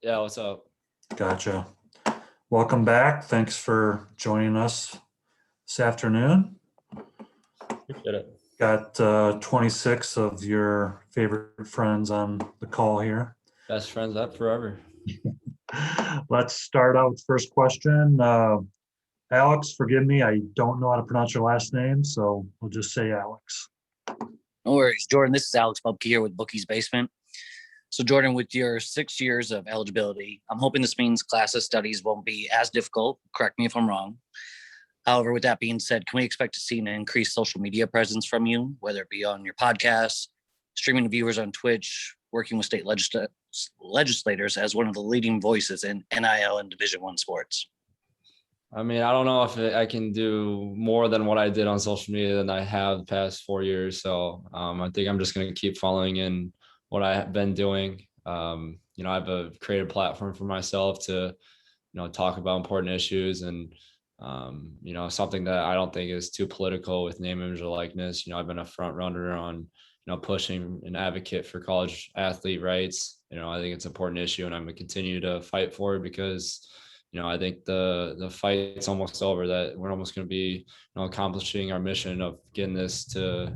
Yeah, what's up? Gotcha. Welcome back. Thanks for joining us this afternoon. Appreciate it. Got 26 of your favorite friends on the call here. Best friends up forever. Let's start out with the first question. Alex, forgive me, I don't know how to pronounce your last name, so we'll just say Alex. No worries, Jordan. This is Alex Bubke here with Bookie's Basement. So, Jordan, with your 6 years of eligibility, I'm hoping this means class of studies won't be as difficult. Correct me if I'm wrong. However, with that being said, can we expect to see an increased social media presence from you, whether it be on your podcast, streaming to viewers on Twitch, working with state legislators as one of the leading voices in NIL and Division I sports? I mean, I don't know if I can do more than what I did on social media than I have the past 4 years. So I think I'm just going to keep following in what I have been doing. I've created a platform for myself to, talk about important issues and, something that I don't think is too political with name, image, or likeness. I've been a front runner on, pushing an advocate for college athlete rights. I think it's an important issue and I'm going to continue to fight for it because, I think the fight's almost over, that we're almost going to be accomplishing our mission of getting this to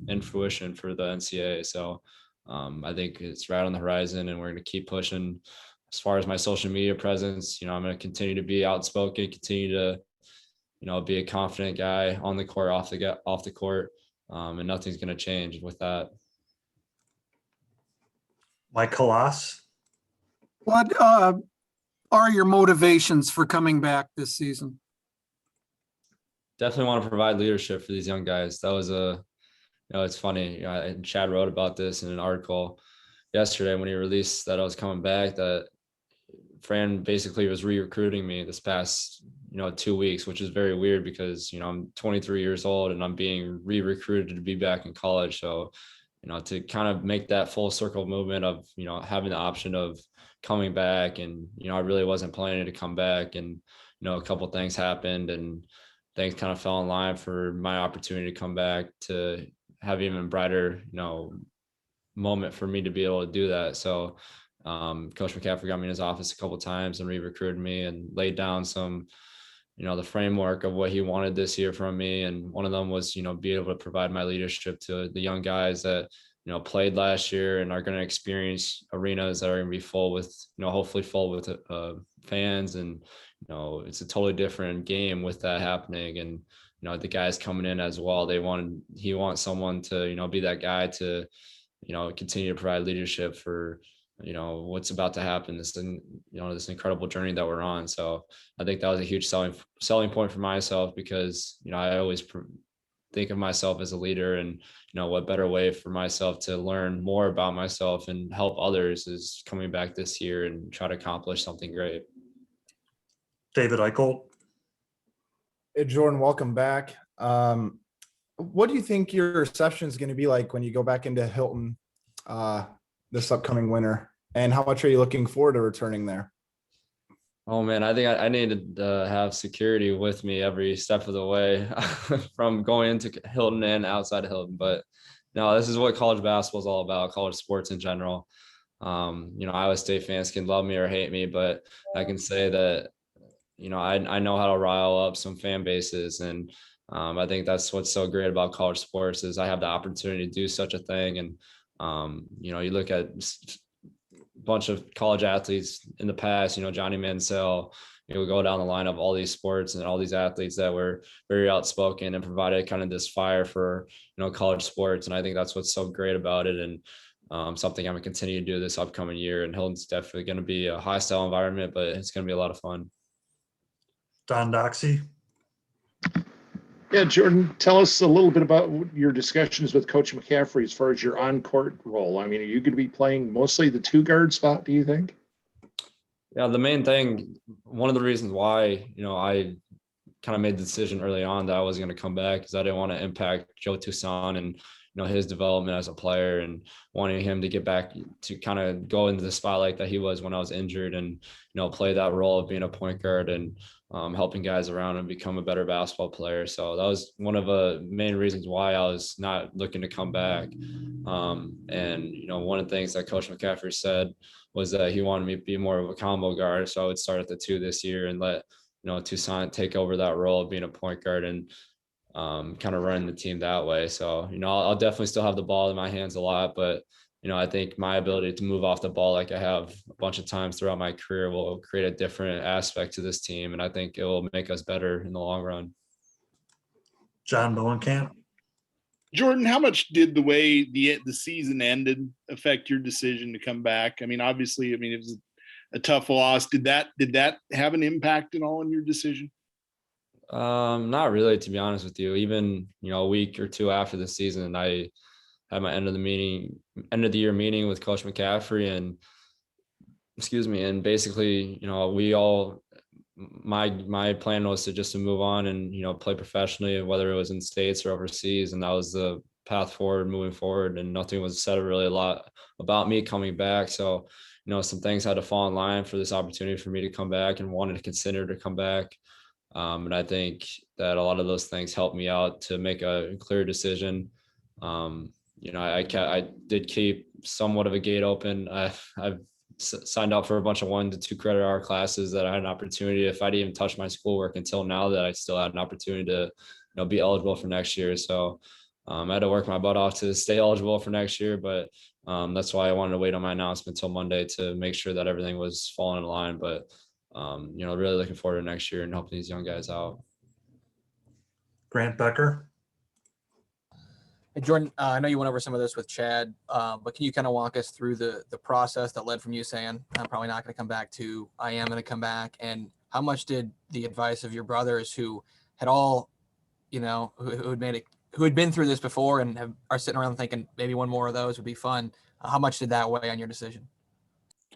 in fruition for the NCAA. So I think it's right on the horizon and we're going to keep pushing. As far as my social media presence, I'm going to continue to be outspoken, continue to, be a confident guy on the court, off the court, and nothing's going to change with that. Mike Kalas. What are your motivations for coming back this season? Definitely want to provide leadership for these young guys. That was it's funny. And Chad wrote about this in an article yesterday when he released that I was coming back, that Fran basically was re-recruiting me this past, 2 weeks, which is very weird because, I'm 23 years old and I'm being re-recruited to be back in college. So, to kind of make that full circle movement of, having the option of coming back and, I really wasn't planning to come back and, a couple of things happened and things kind of fell in line for my opportunity to come back to have even brighter, moment for me to be able to do that. So Coach McCaffery got me in his office a couple of times and re-recruited me and laid down some, the framework of what he wanted this year from me. And one of them was, be able to provide my leadership to the young guys that, played last year and are going to experience arenas that are going to be full with, hopefully full with fans. And, it's a totally different game with that happening. And, the guys coming in as well, he wants someone to, be that guy to, continue to provide leadership for, what's about to happen, this incredible journey that we're on. So I think that was a huge selling point for myself because, I always think of myself as a leader and, what better way for myself to learn more about myself and help others is coming back this year and try to accomplish something great. David Eichel. Hey, Jordan, welcome back. What do you think your reception is going to be like when you go back into Hilton this upcoming winter? And how much are you looking forward to returning there? Oh man, I think I need to have security with me every step of the way from going into Hilton and outside of Hilton. But no, this is what college basketball is all about, college sports in general. Iowa State fans can love me or hate me, but I can say that, I know how to rile up some fan bases. And I think that's what's so great about college sports is I have the opportunity to do such a thing. And, you look at bunch of college athletes in the past, Johnny Mansell, we go down the line of all these sports and all these athletes that were very outspoken and provided kind of this fire for, college sports. And I think that's what's so great about it. And something I'm going to continue to do this upcoming year. And Hilton's definitely going to be a hostile environment, but it's going to be a lot of fun. Don Doxey. Yeah, Jordan, tell us a little bit about your discussions with Coach McCaffery as far as your on-court role. I mean, are you going to be playing mostly the two-guard spot, do you think? Yeah, the main thing, one of the reasons why, I kind of made the decision early on that I was going to come back is I didn't want to impact Joe Toussaint and, his development as a player and wanting him to get back to kind of go into the spotlight that he was when I was injured and, play that role of being a point guard. And helping guys around and become a better basketball player. So that was one of the main reasons why I was not looking to come back. And, one of the things that Coach McCaffery said was that he wanted me to be more of a combo guard. So I would start at the 2 this year and let, Toussaint take over that role of being a point guard and kind of running the team that way. So, I'll definitely still have the ball in my hands a lot, but I think my ability to move off the ball like I have a bunch of times throughout my career will create a different aspect to this team. And I think it will make us better in the long run. John Bowenkamp. Jordan, how much did the way the season ended affect your decision to come back? I mean, obviously, it was a tough loss. Did that have an impact at all on your decision? Not really, to be honest with you. Even, a week or two after the season, I had my end of the year meeting with Coach McCaffery, and basically, my plan was to move on and, play professionally, whether it was in States or overseas. And that was the path forward, moving forward. And nothing was said really a lot about me coming back. So, some things had to fall in line for this opportunity for me to come back, and wanted to consider to come back. And I think that a lot of those things helped me out to make a clear decision. I did keep somewhat of a gate open. I've signed up for a bunch of 1 to 2 credit hour classes that I had an opportunity. If I didn't even touch my schoolwork until now, that I still had an opportunity to, be eligible for next year. So I had to work my butt off to stay eligible for next year, but that's why I wanted to wait on my announcement until Monday to make sure that everything was falling in line. But really looking forward to next year and helping these young guys out. Grant Becker. Hey, Jordan, I know you went over some of this with Chad, but can you kind of walk us through the process that led from you saying, I'm probably not going to come back, to I am going to come back? And how much did the advice of your brothers, who had all, who had been through this before and are sitting around thinking maybe one more of those would be fun, how much did that weigh on your decision?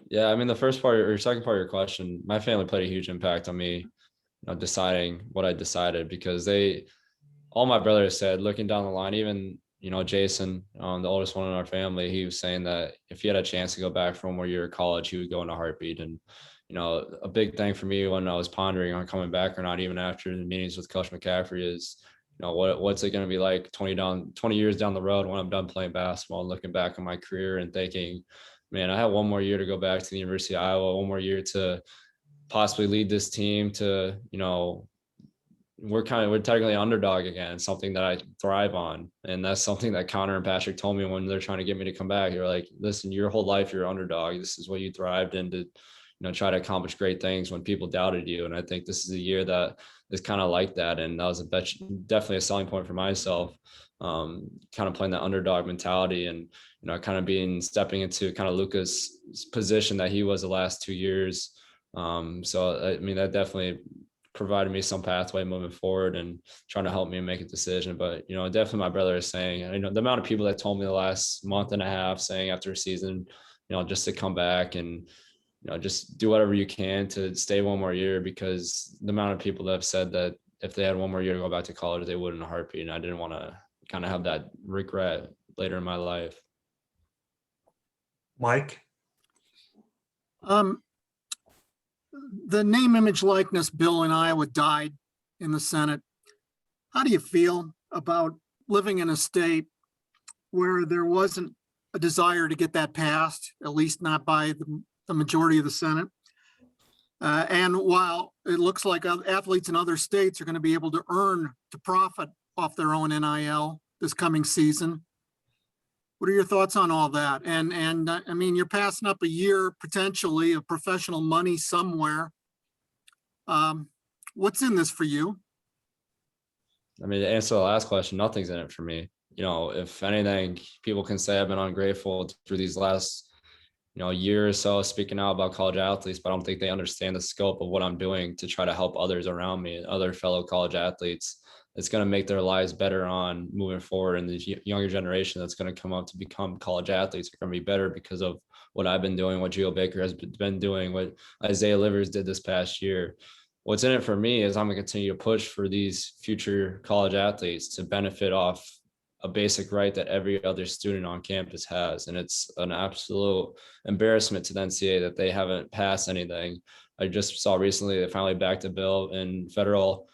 Yeah, the first part or second part of your question, my family played a huge impact on me, deciding what I decided, because all my brothers said, looking down the line, even, Jason, the oldest one in our family, he was saying that if he had a chance to go back for one more year of college, he would go in a heartbeat. And, a big thing for me when I was pondering on coming back or not, even after the meetings with Coach McCaffery, is, what's it going to be like 20 years down the road when I'm done playing basketball, and looking back on my career and thinking, man, I have one more year to go back to the University of Iowa, one more year to possibly lead this team to, we're technically underdog again, something that I thrive on. And that's something that Connor and Patrick told me when they're trying to get me to come back. You're like, listen, your whole life, you're underdog. This is what you thrived in, to, try to accomplish great things when people doubted you. And I think this is a year that is kind of like that. And that was definitely a selling point for myself, kind of playing that underdog mentality, and, kind of stepping into kind of Luka's position that he was the last 2 years. So, that definitely provided me some pathway moving forward and trying to help me make a decision. But, definitely my brother is saying, the amount of people that told me the last month and a half saying after a season, just to come back and, just do whatever you can to stay one more year, because the amount of people that have said that if they had one more year to go back to college, they would in a heartbeat. And I didn't want to kind of have that regret later in my life. Mike. The name, image, likeness bill in Iowa died in the Senate. How do you feel about living in a state where there wasn't a desire to get that passed, at least not by the majority of the Senate? And while it looks like athletes in other states are going to be able to profit off their own NIL this coming season, what are your thoughts on all that? And you're passing up a year potentially of professional money somewhere. What's in this for you? To answer the last question, nothing's in it for me. If anything, people can say I've been ungrateful through these last, year or so speaking out about college athletes, but I don't think they understand the scope of what I'm doing to try to help others around me, other fellow college athletes. It's going to make their lives better on moving forward. And the younger generation that's going to come up to become college athletes are going to be better because of what I've been doing, what Geo Baker has been doing, what Isaiah Livers did this past year. What's in it for me is I'm going to continue to push for these future college athletes to benefit off a basic right that every other student on campus has. And it's an absolute embarrassment to the NCAA that they haven't passed anything. I just saw recently they finally backed a bill in federal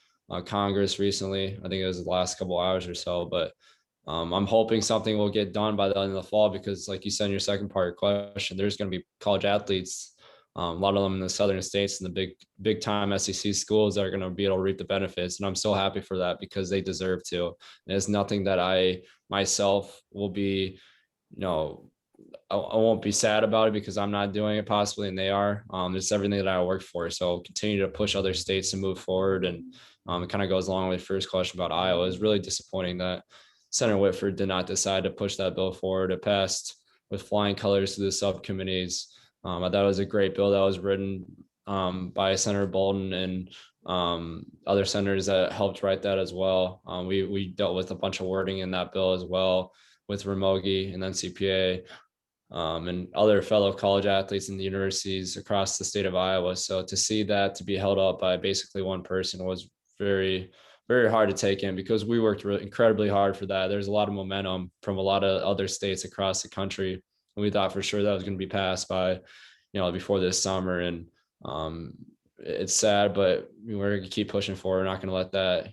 Congress recently. I think it was the last couple hours or so, but I'm hoping something will get done by the end of the fall, because like you said in your second part of your question, there's going to be college athletes, a lot of them in the southern states and the big time SEC schools that are going to be able to reap the benefits. And I'm so happy for that, because they deserve to. And it's nothing that I myself will be, I won't be sad about it because I'm not doing it possibly, and they are. It's everything that I work for. So continue to push other states to move forward. And it kind of goes along with the first question about Iowa. It's really disappointing that Senator Whitford did not decide to push that bill forward. It passed with flying colors to the subcommittees. I thought it was a great bill that was written by Senator Bolden and other senators that helped write that as well. We dealt with a bunch of wording in that bill as well with Ramogi and then CPA and other fellow college athletes in the universities across the state of Iowa. So to see that to be held up by basically one person was very, very hard to take in, because we worked incredibly hard for that. There's a lot of momentum from a lot of other states across the country. And we thought for sure that was going to be passed by, before this summer. And it's sad, but we're going to keep pushing forward. We're not going to let that,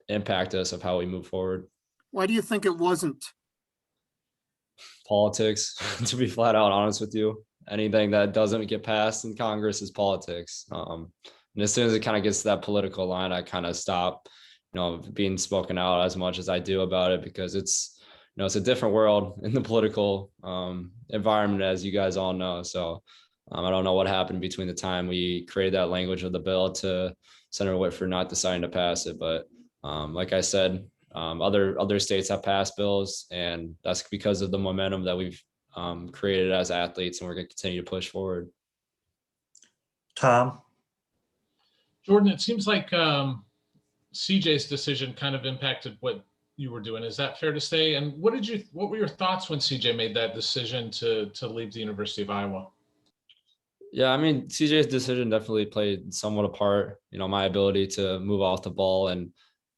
impact us of how we move forward. Why do you think it wasn't? Politics, to be flat out honest with you. Anything that doesn't get passed in Congress is politics. And as soon as it kind of gets to that political line, I kind of stop, being spoken out as much as I do about it, because it's, it's a different world in the political environment, as you guys all know. So I don't know what happened between the time we created that language of the bill to Senator Whitford not deciding to pass it. But like I said, other states have passed bills, and that's because of the momentum that we've created as athletes, and we're going to continue to push forward. Tom? Jordan, it seems like CJ's decision kind of impacted what you were doing. Is that fair to say? And what were your thoughts when CJ made that decision to leave the University of Iowa? Yeah, I mean, CJ's decision definitely played somewhat a part, my ability to move off the ball and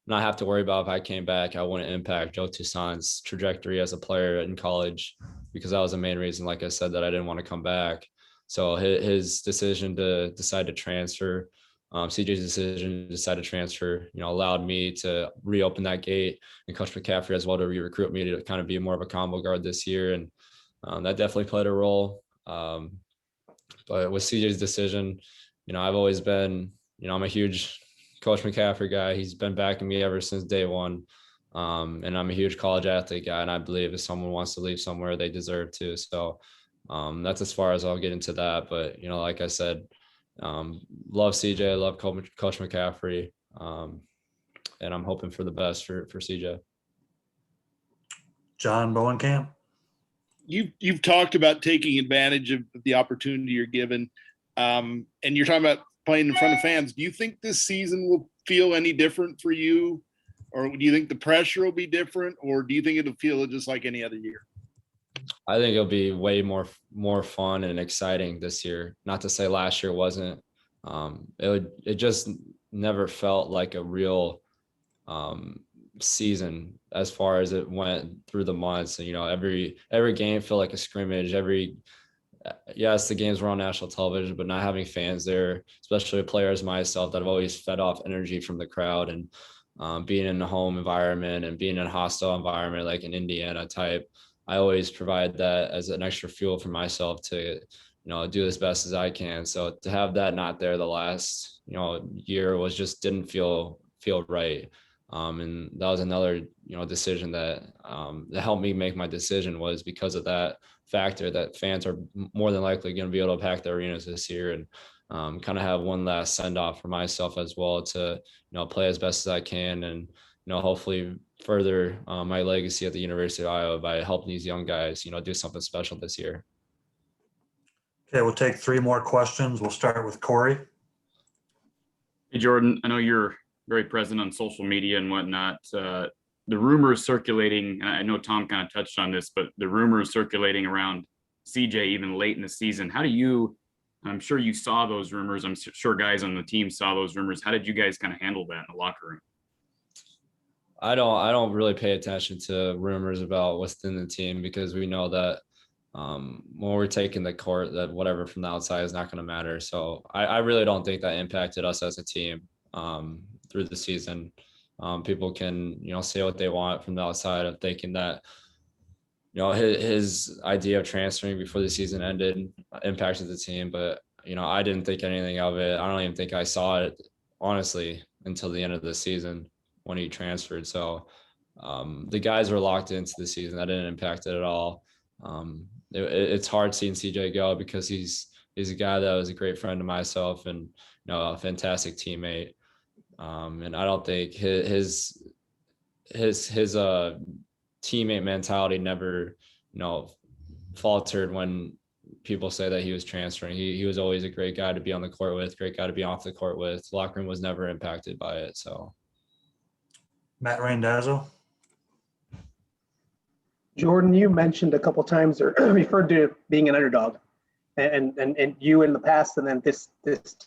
not have to worry about if I came back, I wouldn't impact Joe Toussaint's trajectory as a player in college, because that was the main reason, like I said, that I didn't want to come back. So his decision to decide to transfer, CJ's decision to decide to transfer, allowed me to reopen that gate, and Coach McCaffery as well to re-recruit me to kind of be more of a combo guard this year. And that definitely played a role. But with CJ's decision, I've always been, I'm a huge Coach McCaffery guy. He's been backing me ever since day one. And I'm a huge college athlete guy. And I believe if someone wants to leave somewhere, they deserve to. So that's as far as I'll get into that. But, like I said, love CJ, love Coach McCaffery. And I'm hoping for the best for CJ. John Bowenkamp? You've talked about taking advantage of the opportunity you're given. And you're talking about playing in front of fans. Do you think this season will feel any different for you? Or do you think the pressure will be different? Or do you think it'll feel just like any other year? I think it'll be way more fun and exciting this year. Not to say last year wasn't. It just never felt like a real season as far as it went through the months. And every game felt like a scrimmage. Yes, the games were on national television, but not having fans there, especially players myself that have always fed off energy from the crowd, and being in a home environment and being in a hostile environment like an Indiana type, I always provide that as an extra fuel for myself to, do as best as I can. So to have that not there the last, year was just didn't feel right. And that was another, decision that helped me make my decision, was because of that factor that fans are more than likely going to be able to pack the arenas this year, and kind of have one last send off for myself as well to, play as best as I can, and, hopefully further my legacy at the University of Iowa by helping these young guys, do something special this year. Okay, we'll take 3 more questions. We'll start with Corey. Hey, Jordan, I know you're very present on social media and whatnot. The rumors circulating, and I know Tom kind of touched on this, but the rumors circulating around CJ even late in the season, I'm sure you saw those rumors. I'm sure guys on the team saw those rumors. How did you guys kind of handle that in the locker room? I don't really pay attention to rumors about what's in the team because we know that when we're taking the court, that whatever from the outside is not going to matter. So I really don't think that impacted us as a team through the season. People can, say what they want from the outside of thinking that, his idea of transferring before the season ended impacted the team. But, I didn't think anything of it. I don't even think I saw it, honestly, until the end of the season when he transferred. So the guys were locked into the season. That didn't impact it at all. It's hard seeing CJ go because he's a guy that was a great friend to myself and a fantastic teammate. And I don't think his teammate mentality never faltered when people say that he was transferring. He was always a great guy to be on the court with, great guy to be off the court with. The locker room was never impacted by it. So Matt Randazzo. Jordan, you mentioned a couple times or referred to being an underdog, and you in the past, and then this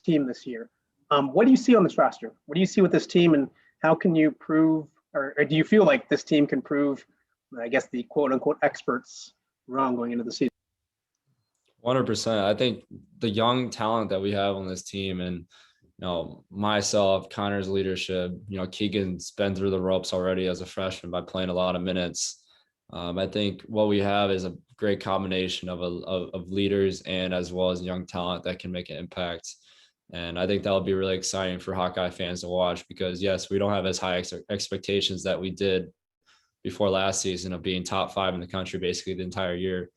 team this year. What do you see on this roster? What do you see with this team, and how can you prove, or do you feel like this team can prove, I guess, the quote unquote experts wrong going into the season? 100%. I think the young talent that we have on this team, and myself, Connor's leadership, Keegan's been through the ropes already as a freshman by playing a lot of minutes. I think what we have is a great combination of leaders and as well as young talent that can make an impact. And I think that'll be really exciting for Hawkeye fans to watch because, yes, we don't have as high expectations that we did before last season of being top 5 in the country basically the entire year.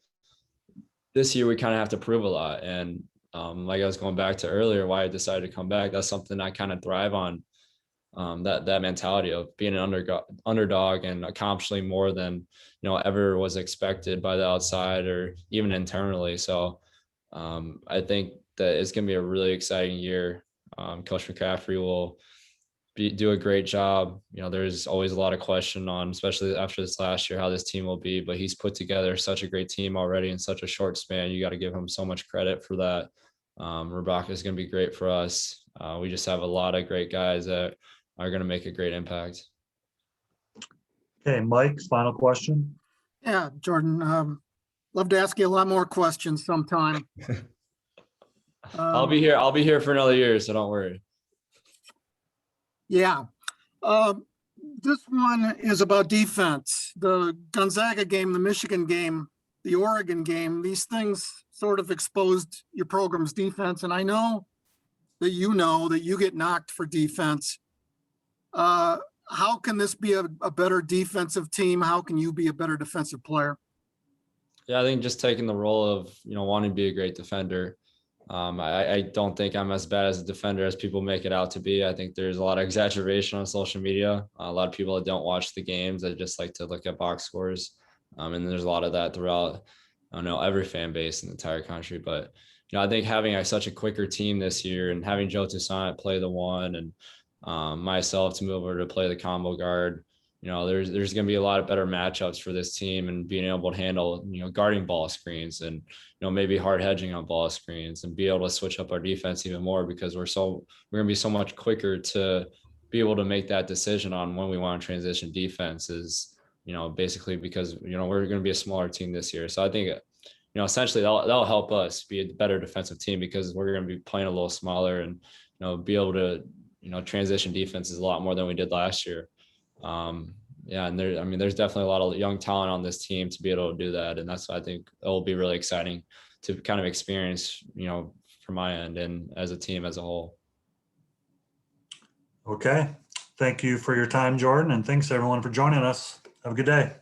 This year, we kind of have to prove a lot. And like I was going back to earlier, why I decided to come back, that's something I kind of thrive on. That mentality of being an underdog and accomplishing more than ever was expected by the outside or even internally. So I think that it's going to be a really exciting year. Coach McCaffery will do a great job. There's always a lot of question on, especially after this last year, how this team will be. But he's put together such a great team already in such a short span. You got to give him so much credit for that. Rebecca is going to be great for us. We just have a lot of great guys that are going to make a great impact. Okay, Mike, final question. Yeah, Jordan, love to ask you a lot more questions sometime. I'll be here for another year, so don't worry. Yeah. This one is about defense. The Gonzaga game, the Michigan game, the Oregon game, these things sort of exposed your program's defense. And I know that you get knocked for defense. How can this be a better defensive team? How can you be a better defensive player? Yeah, I think just taking the role of, wanting to be a great defender. I don't think I'm as bad as a defender as people make it out to be. I think there's a lot of exaggeration on social media. A lot of people that don't watch the games, that just like to look at box scores. And there's a lot of that throughout, every fan base in the entire country. But, I think having such a quicker team this year and having Joe Toussaint play the 1 and myself to move over to play the combo guard, there's going to be a lot of better matchups for this team and being able to handle, guarding ball screens and, maybe hard hedging on ball screens and be able to switch up our defense even more because we're going to be so much quicker to be able to make that decision on when we want to transition defenses, basically because, we're going to be a smaller team this year. So I think, essentially that'll help us be a better defensive team because we're going to be playing a little smaller and, be able to, transition defenses a lot more than we did last year. And there's definitely a lot of young talent on this team to be able to do that. And that's why I think it will be really exciting to kind of experience, from my end and as a team as a whole. Okay. Thank you for your time, Jordan. And thanks everyone for joining us. Have a good day.